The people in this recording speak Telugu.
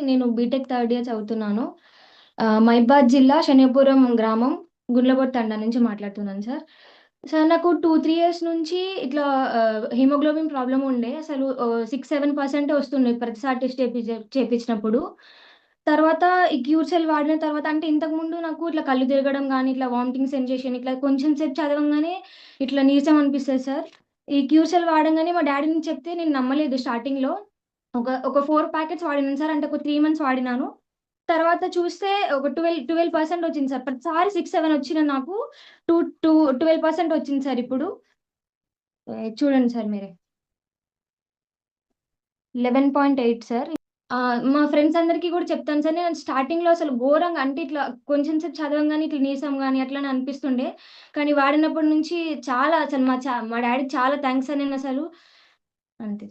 నేను బీటెక్ థర్డ్ ఇయర్ చదువుతున్నాను. మహిబాద్ జిల్లా శనియాపురం గ్రామం, గుండ్లపోటు తండా నుంచి మాట్లాడుతున్నాను సార్. సార్ నాకు 2, 3 ఇయర్స్ నుంచి ఇట్లా హిమోగ్లోబిన్ ప్రాబ్లమ్ ఉండే. అసలు 6, 7% వస్తుండే ప్రతిసారి టెస్ట్ చేపించినప్పుడు. తర్వాత ఈ క్యూర్సెల్ వాడిన తర్వాత అంటే ఇంతకుముందు నాకు ఇట్లా కళ్ళు తిరగడం గానీ, ఇట్లా వామిటింగ్ సెన్సేషన్ ఇట్లా కొంచెం సేపు చదవంగానే ఇట్లా నీరసం అనిపిస్తది సార్. ఈ క్యూర్సెల్ వాడంగానే మా డ్యాడీని చెప్తే నేను నమ్మలేదు స్టార్టింగ్‌లో. ఒక 4 ప్యాకెట్స్ వాడినాను సార్. అంటే ఒక 3 మంత్స్ వాడినాను. తర్వాత చూస్తే ఒక 12% వచ్చింది సార్. ప్రతిసారి 6, 7 వచ్చిన నాకు 12% వచ్చింది సార్ ఇప్పుడు. చూడండి సార్ మీరే. 11.8 సార్. మా ఫ్రెండ్స్ అందరికీ గూడా చెప్తాను సార్. నేను స్టార్టింగ్‌లో అసలు ఘోరంగా అంటే ఇట్లా కొంచెం సేపు చదవంగానే ఇట్లా నీరసం గాని అట్లనే అనిపిస్తుండే. కానీ వాడినప్పటి నుంచి చాలా అసలు మా డ్యాడీకి చాలా థాంక్స్ సార్ నేనసలు. అంతే.